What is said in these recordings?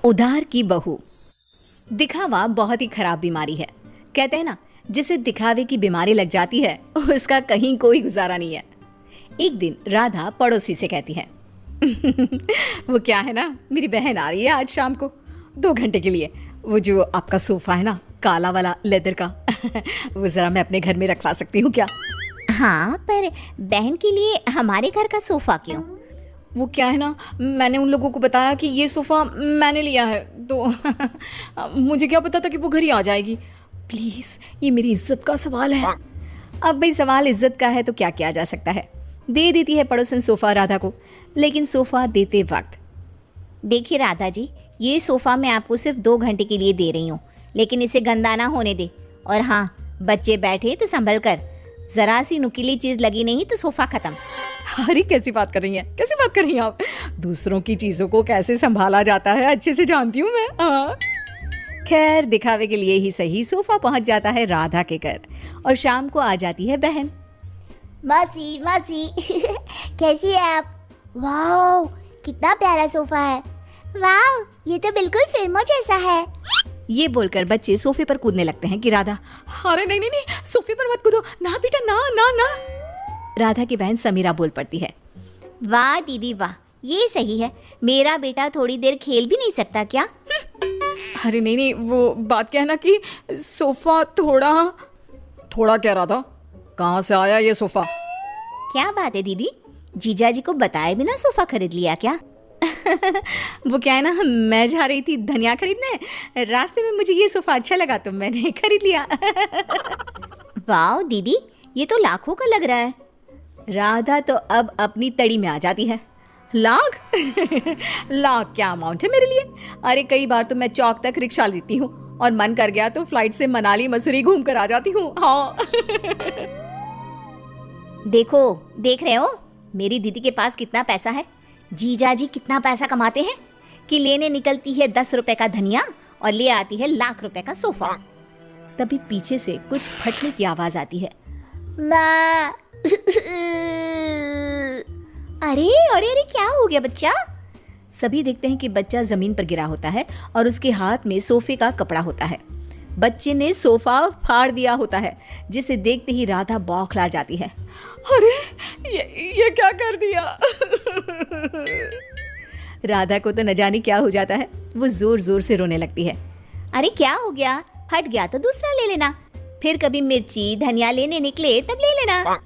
उधार की बहू। दिखावा बहुत ही खराब बीमारी है। कहते हैं ना, जिसे दिखावे की बीमारी लग जाती है उसका कहीं कोई गुजारा नहीं है। एक दिन राधा पड़ोसी से कहती है वो क्या है ना, मेरी बहन आ रही है आज शाम को 2 घंटे के लिए। वो जो आपका सोफा है ना, काला वाला लेदर का वो जरा मैं अपने घर में रखवा सकती हूँ क्या? हाँ, पर बहन के लिए हमारे घर का सोफा क्यों? वो क्या है ना, मैंने उन लोगों को बताया कि ये सोफ़ा मैंने लिया है, तो मुझे क्या पता था कि वो घर ही आ जाएगी। प्लीज़, ये मेरी इज्जत का सवाल है। अब भाई सवाल इज्जत का है तो क्या किया जा सकता है। दे देती है पड़ोसन सोफ़ा राधा को, लेकिन सोफ़ा देते वक्त, देखिए राधा जी, ये सोफ़ा मैं आपको सिर्फ 2 घंटे के लिए दे रही हूँ, लेकिन इसे गंदा ना होने दे। और हाँ, बच्चे बैठे तो संभल कर, ज़रा सी नुकीली चीज़ लगी नहीं तो सोफ़ा ख़त्म। अरे कैसी बात कर रही हैं, कैसी बात कर रही हैं आप? दूसरों की चीज़ों को कैसे संभाला जाता है अच्छे से जानती हूँ मैं। हाँ। खैर, दिखावे के लिए ही सही, सोफ़ा पहुँच जाता है राधा के घर और शाम को आ जाती है बहन। मासी मासी कैसी है आप? वाह, कितना प्यारा सोफा है। वाह, ये तो बिल्कुल फिल्मों जैसा है। ये बोलकर बच्चे सोफे पर कूदने लगते हैं कि राधा, अरे नहीं नहीं नहीं, सोफे पर मत कूदो ना बेटा, ना ना ना। राधा की बहन समीरा बोल पड़ती है, वाह दीदी वाह, ये सही है। मेरा बेटा थोड़ी देर खेल भी नहीं सकता क्या? अरे नहीं नहीं, वो बात क्या है ना कि सोफा थोड़ा क्या राधा, कहाँ से आया ये सोफा? क्या बात है दीदी, जीजा जी को बताए बिना सोफा खरीद लिया क्या? वो क्या है ना, मैं जा रही थी धनिया खरीदने, रास्ते में मुझे ये सोफा अच्छा लगा तो मैंने खरीद लिया। वाह दीदी, ये तो लाखों का लग रहा है। राधा तो अब अपनी तड़ी में आ जाती है। लाख? लाख क्या अमाउंट है मेरे लिए? अरे कई बार तो मैं चौक तक रिक्शा लेती हूँ और मन कर गया तो फ्लाइट से मनाली मसूरी घूम कर आ जाती हूँ। हाँ। देख रहे हो मेरी दीदी के पास कितना पैसा है? जीजा जी कितना पैसा कमाते हैं कि लेने निकलती है 10 रुपए का धनिया और ले आती है लाख रुपए का सोफा। तभी पीछे से कुछ फटने की आवाज आती है। माँ। अरे अरे अरे, क्या हो गया बच्चा? सभी देखते हैं कि बच्चा जमीन पर गिरा होता है और उसके हाथ में सोफे का कपड़ा होता है। बच्चे ने सोफा फाड़ दिया होता है, जिसे देखते ही राधा बौखला जाती है। अरे ये क्या कर दिया? राधा को तो न जाने क्या हो जाता है, वो जोर जोर से रोने लगती है। अरे क्या हो गया? फट गया तो दूसरा ले लेना, फिर कभी मिर्ची धनिया लेने निकले तब ले लेना।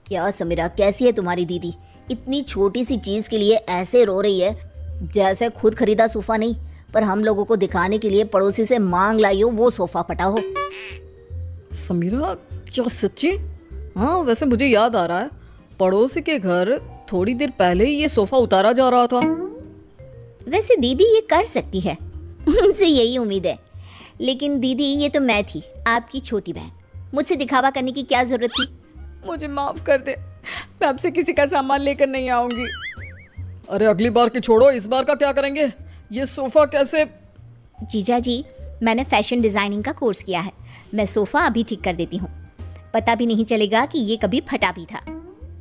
क्या समीरा, कैसी है तुम्हारी दीदी? इतनी छोटी सी चीज के लिए ऐसे रो रही है जैसे खुद खरीदा सोफा नहीं, पर हम लोगों को दिखाने के लिए पड़ोसी से मांग लाई हो वो सोफा पटा हो। समीरा, क्या सच्ची? हाँ, वैसे मुझे याद आ रहा है, पड़ोसी के घर थोड़ी देर पहले ही ये सोफा उतारा जा रहा था। वैसे दीदी ये कर सकती है, उनसे यही उम्मीद है। लेकिन दीदी, ये तो मैं थी, आपकी छोटी बहन, मुझसे दिखावा करने की क्या जरूरत थी? मुझे माफ कर दे, मैं आपसे किसी का सामान लेकर नहीं आऊंगी। अरे अगली बार की छोड़ो, इस बार का क्या करेंगे? ये सोफा कैसे? जीजा जी, मैंने फैशन डिजाइनिंग का कोर्स किया है, मैं सोफा अभी ठीक कर देती हूँ, पता भी नहीं चलेगा कि ये कभी फटा भी था।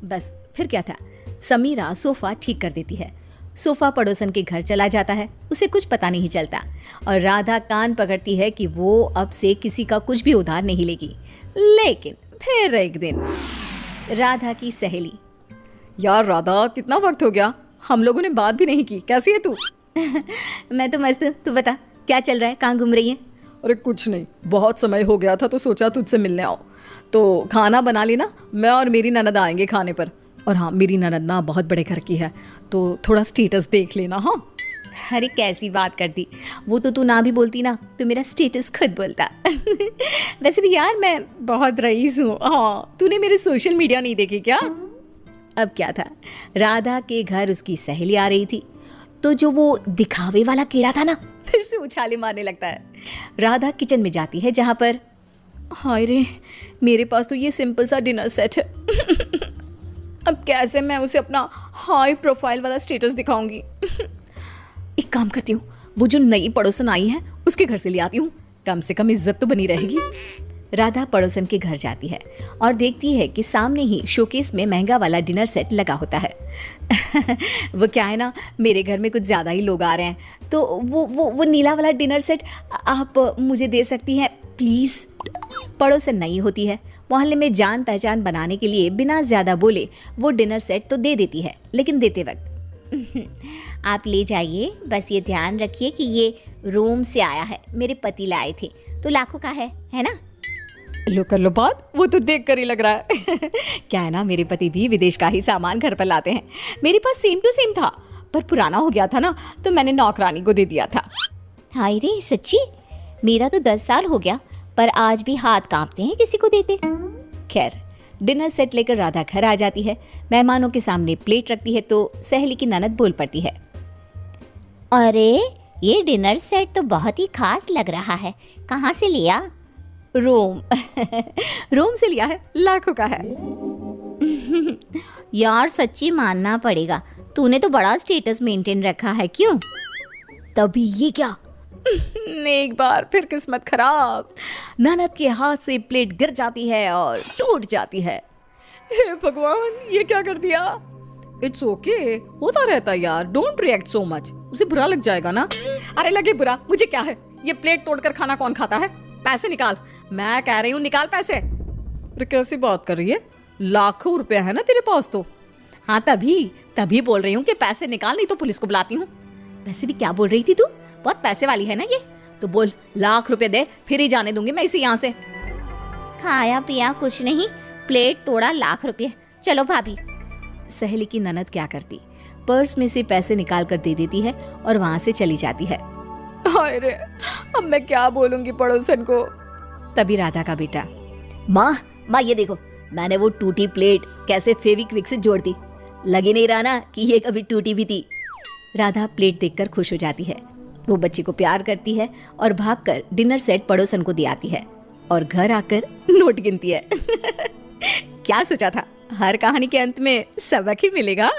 बस फिर क्या था, समीरा सोफा ठीक कर देती है। सोफा पड़ोसन के घर चला जाता है, उसे कुछ पता नहीं चलता और राधा कान पकड़ती है कि वो अब से किसी का कुछ भी उधार नहीं लेगी। लेकिन फिर एक दिन राधा की सहेली, यार राधा, कितना वक्त हो गया, हम लोगों ने बात भी नहीं की, कैसी है तू? मैं तो मस्त हूँ, तू बता क्या चल रहा है, कहाँ घूम रही है? अरे कुछ नहीं, बहुत समय हो गया था तो सोचा तुझसे मिलने आओ, तो खाना बना लेना, मैं और मेरी ननद आएंगे खाने पर। और हाँ, मेरी ननद ना बहुत बड़े घर की है, तो थोड़ा स्टेटस देख लेना। हाँ। अरे कैसी बात करती, वो तो तू ना भी बोलती ना तो मेरा स्टेटस खुद बोलता। वैसे भी यार, मैं बहुत रईस हूँ। हाँ, तूने मेरे सोशल मीडिया नहीं देखे क्या? अब क्या था, राधा के घर उसकी सहेली आ रही थी, तो जो वो दिखावे वाला कीड़ा था ना, फिर से उछाले मारने लगता है। राधा किचन में जाती है, जहाँ पर, हाय रे, मेरे पास तो ये सिंपल सा डिनर सेट है। अब कैसे मैं उसे अपना हाई प्रोफाइल वाला स्टेटस दिखाऊंगी? एक काम करती हूँ, वो जो नई पड़ोसन आई है उसके घर से ले आती हूँ, कम से कम इज्जत तो बनी रहेगी। राधा पड़ोसन के घर जाती है और देखती है कि सामने ही शोकेस में महंगा वाला डिनर सेट लगा होता है। वो क्या है ना, मेरे घर में कुछ ज़्यादा ही लोग आ रहे हैं, तो वो नीला वाला डिनर सेट आप मुझे दे सकती हैं प्लीज़। पड़ोसन नहीं होती है, मोहल्ले में जान पहचान बनाने के लिए बिना ज़्यादा बोले वो डिनर सेट तो दे देती है, लेकिन देते वक्त आप ले जाइए, बस ये ध्यान रखिए कि ये रोम से आया है, मेरे पति लाए थे, तो लाखों का है ना। लो कर लो बात, वो तो देख कर ही लग रहा है। क्या है ना, मेरे पति भी विदेश का ही सामान घर पर लाते हैं। मेरे पास सेम टू सेम था, पर पुराना हो गया था ना, तो मैंने नौकरानी को दे दिया था। हाय रे सच्ची, मेरा तो 10 साल हो गया, पर आज भी हाथ कांपते हैं किसी को देते। खैर, डिनर सेट लेकर राधा घर आ जाती है। मेहमानों के सामने प्लेट रखती है तो सहेली की ननद बोल पड़ती है, अरे ये डिनर सेट तो बहुत ही खास लग रहा है, कहाँ से लिया? रोम। रोम से लिया है, लाखों का है। यार सच्ची मानना पड़ेगा, तूने तो बड़ा स्टेटस मेंटेन रखा है, क्यों? तभी ये क्या, एक बार फिर किस्मत खराब, ननद के हाथ से प्लेट गिर जाती है और टूट जाती है। हे भगवान, ये क्या कर दिया। इट्स ओके, होता रहता है यार, डोंट रिएक्ट सो मच, उसे बुरा लग जाएगा ना। अरे लगे बुरा, मुझे क्या है, ये प्लेट तोड़कर खाना कौन खाता है। पैसे निकाल, मैं कह रही हूँ निकाल पैसे। अरे कैसी बात कर रही है, लाखों रुपया है ना तेरे पास तो। हाँ तभी बोल रही हूँ कि पैसे निकाल, नहीं तो पुलिस को बुलाती हूँ। वैसे भी क्या बोल रही थी तू, बहुत पैसे वाली है ना ये, तो बोल लाख रुपए दे, फिर ही जाने दूंगी मैं इसे यहाँ से। खाया पिया कुछ नहीं, प्लेट तोड़ा लाख रुपए, चलो भाभी। सहेली की ननद क्या करती, पर्स में से पैसे निकाल कर दे देती है और वहां से चली जाती है। हाय रे, अब मैं क्या बोलूंगी पड़ोसन को। तभी राधा का बेटा, माँ ये देखो, मैंने वो टूटी प्लेट कैसे फेविक्विक से जोड़ दी, लगी नहीं रहा ना कि ये कभी टूटी भी थी। राधा प्लेट देखकर खुश हो जाती है, वो बच्ची को प्यार करती है और भागकर डिनर सेट पड़ोसन को दे आती है और घर आकर नोट गिनती है। क्या सोचा था, हर कहानी के अंत में सबक ही मिलेगा।